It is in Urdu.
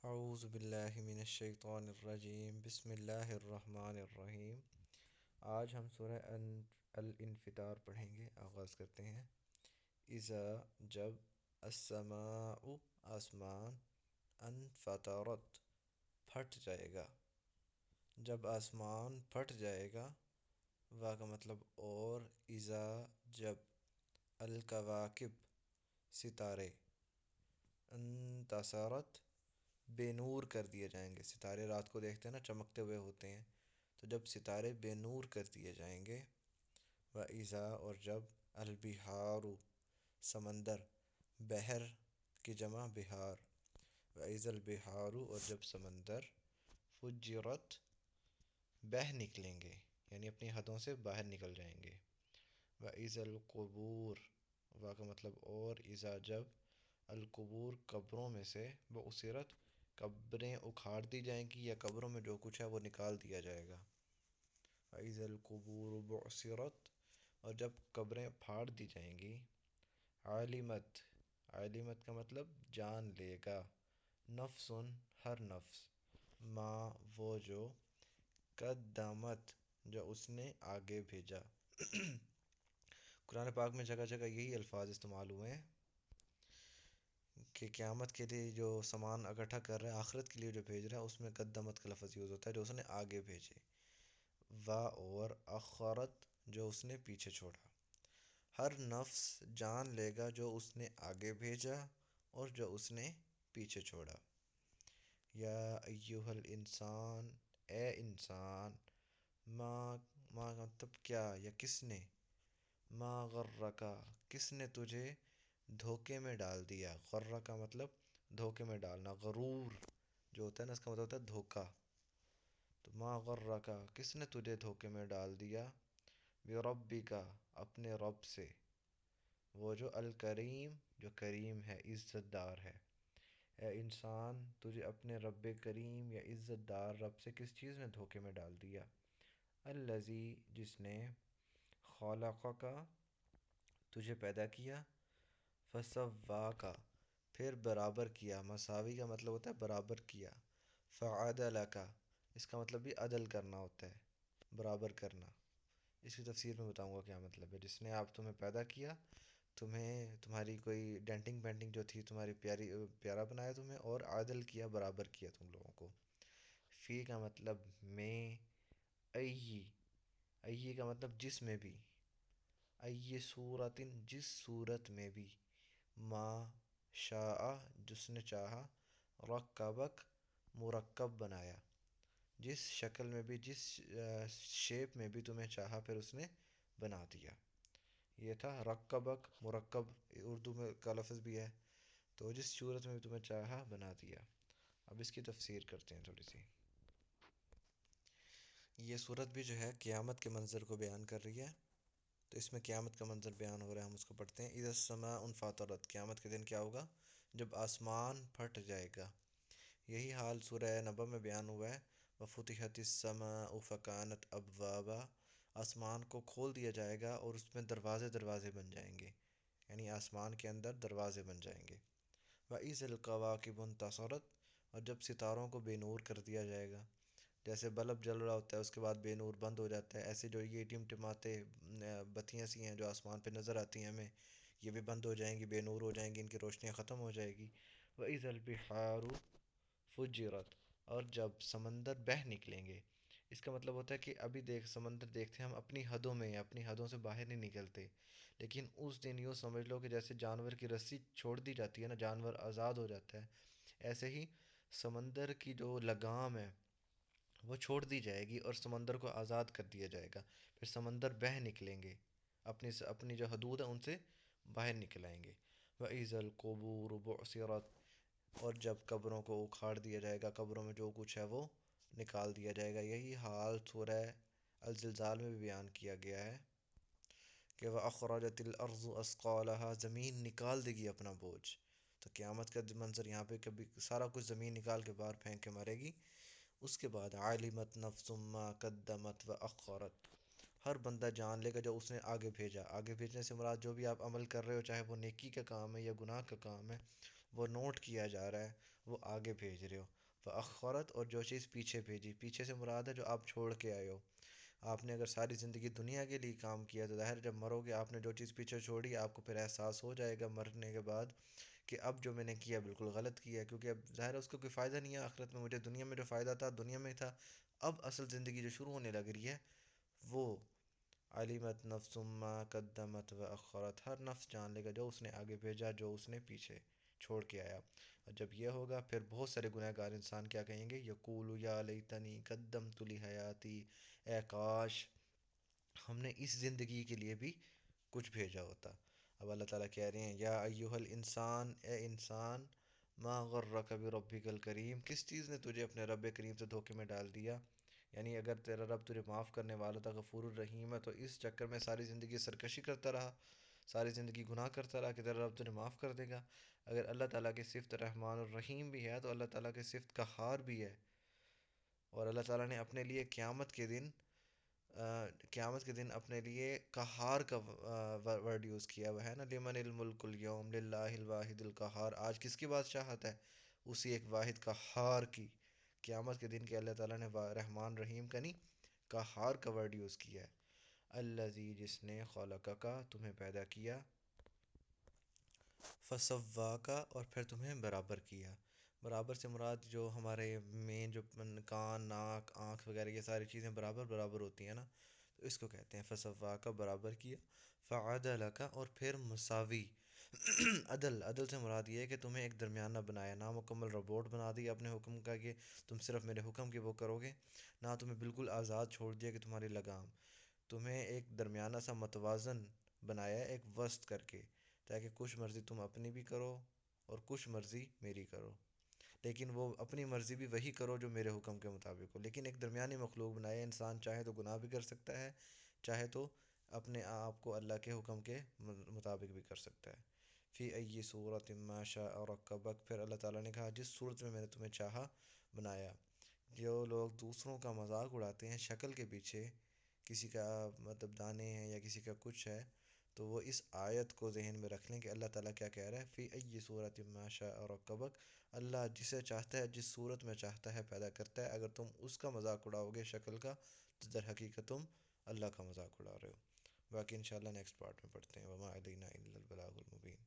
اعوذ باللہ من الشیطان الرجیم بسم اللہ الرحمن الرحیم۔ آج ہم سورہ الانفطار پڑھیں گے۔ آغاز کرتے ہیں۔ اذا جب، السماء آسمان، انفطرت پھٹ جائے گا، جب آسمان پھٹ جائے گا۔ وا کا مطلب اور، اذا جب، الکواکب ستارے، انتصرت بے نور کر دیے جائیں گے۔ ستارے رات کو دیکھتے ہیں نا، چمکتے ہوئے ہوتے ہیں، تو جب ستارے بے نور کر دیے جائیں گے۔ وَإِذَا اور جب، البحار سمندر، بحر کی جمع بحار۔ وَإِذَا البحار اور جب سمندر، فجرت بہہ نکلیں گے، یعنی اپنی حدوں سے باہر نکل جائیں گے۔ وَإِذَا القبور وا کا مطلب اور، اذا جب، القبور قبروں میں سے، بعثرت قبریں اکھاڑ دی جائیں گی، یا قبروں میں جو کچھ ہے وہ نکال دیا جائے گا۔ وَإِذَا القبور بعثرت اور جب قبریں پھاڑ دی جائیں گی۔ عالمت عالمت کا مطلب جان لے گا، نفس ہر نفس، ما وہ جو، قدمت جو اس نے آگے بھیجا۔ قرآن پاک میں جگہ جگہ یہی الفاظ استعمال ہوئے ہیں کہ قیامت کے لیے جو سامان اکٹھا کر رہا ہے، آخرت کے لیے جو بھیج رہا ہے، اس میں قدمت کا لفظ یوز ہوتا ہے، جو اس نے آگے بھیجے۔ وا اور، اخرت جو اس نے پیچھے چھوڑا۔ ہر نفس جان لے گا جو اس نے آگے بھیجا اور جو اس نے پیچھے چھوڑا۔ یا ایہا الانسان اے انسان، ما کا مطلب کیا یا کس نے، ما غرکا کس نے تجھے دھوکے میں ڈال دیا۔ غرہ کا مطلب دھوکے میں ڈالنا، غرور جو ہوتا ہے نا، اس کا مطلب ہوتا ہے دھوکا۔ تو ما غرکا کس نے تجھے دھوکے میں ڈال دیا، بربک اپنے رب سے، وہ جو الکریم جو کریم ہے، عزت دار ہے۔ اے انسان، تجھے اپنے رب کریم یا عزت دار رب سے کس چیز نے دھوکے میں ڈال دیا۔ الذی جس نے، خلقک تجھے پیدا کیا، فسواک پھر برابر کیا۔ مساوی کا مطلب ہوتا ہے برابر کیا۔ فعدلک اس کا مطلب بھی عدل کرنا ہوتا ہے، برابر کرنا۔ اس کی تفسیر میں بتاؤں گا کیا مطلب ہے۔ جس نے تمہیں پیدا کیا، تمہیں تمہاری کوئی ڈینٹنگ پینٹنگ جو تھی تمہاری پیارا بنایا تمہیں، اور عادل کیا، برابر کیا تم لوگوں کو۔ فی کا مطلب میں، ای کا مطلب جس میں بھی، ای صورت جس صورت میں بھی، ما شاء جس نے چاہا، رکبک مرکب بنایا، جس شکل میں بھی، جس شیپ میں بھی تمہیں چاہا پھر اس نے بنا دیا۔ یہ تھا رکبک مرکب، اردو میں کا لفظ بھی ہے، تو جس صورت میں بھی تمہیں چاہا بنا دیا۔ اب اس کی تفسیر کرتے ہیں تھوڑی سی۔ یہ صورت بھی جو ہے قیامت کے منظر کو بیان کر رہی ہے، تو اس میں قیامت کا منظر بیان ہو رہا ہے، ہم اس کو پڑھتے ہیں۔ اذا السماء انفطرت قیامت کے دن کیا ہوگا، جب آسمان پھٹ جائے گا۔ یہی حال سورہ نبأ میں بیان ہوا ہے، وفتحت السماء فکانت ابوابا آسمان کو کھول دیا جائے گا اور اس میں دروازے دروازے بن جائیں گے، یعنی آسمان کے اندر دروازے بن جائیں گے۔ وَإِذَا الْكَوَاكِبُ انتَصَرَتْ اور جب ستاروں کو بے نور کر دیا جائے گا، جیسے بلب جل رہا ہوتا ہے اس کے بعد بے نور بند ہو جاتا ہے، ایسے جو یہ ٹمٹماتے بتیاں سی ہیں جو آسمان پہ نظر آتی ہیں ہمیں، یہ بھی بند ہو جائیں گی، بے نور ہو جائیں گی، ان کی روشنیاں ختم ہو جائے گی۔ وَإِذَا الْبِحَارُ فُجِّرَتْ اور جب سمندر بہہ نکلیں گے۔ اس کا مطلب ہوتا ہے کہ ابھی سمندر دیکھتے ہیں ہم اپنی حدوں میں ہیں، اپنی حدوں سے باہر نہیں نکلتے، لیکن اس دن یوں سمجھ لو کہ جیسے جانور کی رسی چھوڑ دی جاتی ہے نا، جانور آزاد ہو جاتا ہے، ایسے ہی سمندر کی جو لگام ہے وہ چھوڑ دی جائے گی اور سمندر کو آزاد کر دیا جائے گا، پھر سمندر بہہ نکلیں گے، اپنی جو حدود ہیں ان سے باہر نکل آئیں گے۔ وَإِذَا الْقُبُورُ بُعْثِرَتْ اور جب قبروں کو اکھاڑ دیا جائے گا، قبروں میں جو کچھ ہے وہ نکال دیا جائے گا۔ یہی حال سورہ الزلزال میں بھی بیان کیا گیا ہے کہ وَأَخْرَجَتِ الْأَرْضُ أَثْقَالَهَا زمین نکال دے گی اپنا بوجھ۔ تو قیامت کا منظر یہاں پہ کبھی سارا کچھ زمین نکال کے باہر پھینک کے مارے گی۔ اس کے بعد عالمت نفس ما قدمت وأخرت ہر بندہ جان لے گا جو اس نے آگے بھیجا۔ آگے بھیجنے سے مراد جو بھی آپ عمل کر رہے ہو، چاہے وہ نیکی کا کام ہے یا گناہ کا کام ہے، وہ نوٹ کیا جا رہا ہے، وہ آگے بھیج رہے ہو۔ فأخرت، اور جو چیز پیچھے بھیجی، پیچھے سے مراد ہے جو آپ چھوڑ کے آئے ہو۔ آپ نے اگر ساری زندگی دنیا کے لیے کام کیا تو ظاہر جب مرو گے آپ نے جو چیز پیچھے چھوڑی آپ کو پھر احساس ہو جائے گا مرنے کے بعد کہ اب جو میں نے کیا بالکل غلط کیا، کیونکہ اب ظاہر ہے اس کو کوئی فائدہ نہیں ہے آخرت میں، مجھے دنیا میں جو فائدہ تھا دنیا میں تھا، اب اصل زندگی جو شروع ہونے لگ رہی ہے وہ علمت نفس ما قدمت و اخرت، ہر نفس جان لے گا جو اس نے آگے بھیجا جو اس نے پیچھے چھوڑ کے آیا۔ اور جب یہ ہوگا پھر بہت سارے گناہ گار انسان کیا کہیں گے، یقول یا لیتنی قدمت لحیاتی، اے کاش ہم نے اس زندگی کے لیے بھی کچھ بھیجا ہوتا۔ اب اللہ تعالیٰ کہہ رہے ہیں یا ایہا الانسان، اے انسان، ما غرک بربک الکریم، کس چیز نے تجھے اپنے رب کریم سے دھوکے میں ڈال دیا؟ یعنی اگر تیرا رب تجھے معاف کرنے والا تھا، غفور الرحیم ہے، تو اس چکر میں ساری زندگی سرکشی کرتا رہا، ساری زندگی گناہ کرتا رہا کہ تیرا رب تجھے معاف کر دے گا؟ اگر اللہ تعالیٰ کی صفت رحمان الرحیم بھی ہے تو اللہ تعالیٰ کی صفت قہار بھی ہے، اور اللہ تعالیٰ نے اپنے لیے قیامت کے دن اپنے لیے قہار کا ورڈ یوز کیا ہوا ہے نا، لمن الملک اليوم للہ الواحد القہار، آج کس کی بادشاہت ہے؟ اسی ایک واحد قہار کی۔ قیامت کے دن کے اللہ تعالیٰ نے رحمان رحیم کا نہیں، قہار کا ورڈ یوز کیا ہے۔ الذی، جس نے، خلقک، تمہیں پیدا کیا، فسواک، اور پھر تمہیں برابر کیا۔ برابر سے مراد جو ہمارے مین جو کان، ناک، آنکھ وغیرہ یہ ساری چیزیں برابر برابر ہوتی ہیں نا، تو اس کو کہتے ہیں فسواک، برابر کیا۔ فعدلک، اور پھر مساوی۔ عدل سے مراد یہ ہے کہ تمہیں ایک درمیانہ بنایا، نامکمل روبوٹ بنا دیا اپنے حکم کا کہ تم صرف میرے حکم کی وہ کرو گے، نہ تمہیں بالکل آزاد چھوڑ دیا کہ تمہاری لگام، تمہیں ایک درمیانہ سا متوازن بنایا ایک وسط کر کے، تاکہ کچھ مرضی تم اپنی بھی کرو اور کچھ مرضی میری کرو، لیکن وہ اپنی مرضی بھی وہی کرو جو میرے حکم کے مطابق ہو، لیکن ایک درمیانی مخلوق بنایا، انسان چاہے تو گناہ بھی کر سکتا ہے، چاہے تو اپنے آپ کو اللہ کے حکم کے مطابق بھی کر سکتا ہے۔ فی ای صورت ما شاء رکبک، پھر اللہ تعالیٰ نے کہا جس صورت میں میں نے تمہیں چاہا بنایا۔ جو لوگ دوسروں کا مذاق اڑاتے ہیں شکل کے پیچھے، کسی کا مطلب دانے ہیں یا کسی کا کچھ ہے، تو وہ اس آیت کو ذہن میں رکھ لیں کہ اللہ تعالیٰ کیا کہہ رہا ہے، فی ای صورت ما شاء رکبک، اللہ جسے چاہتا ہے جس صورت میں چاہتا ہے پیدا کرتا ہے، اگر تم اس کا مذاق اڑاؤ گے شکل کا تو در حقیقت تم اللہ کا مذاق اڑا رہے ہو۔ باقی انشاءاللہ نیکسٹ پارٹ میں پڑھتے ہیں۔ وما علینا الا البلاغ المبین۔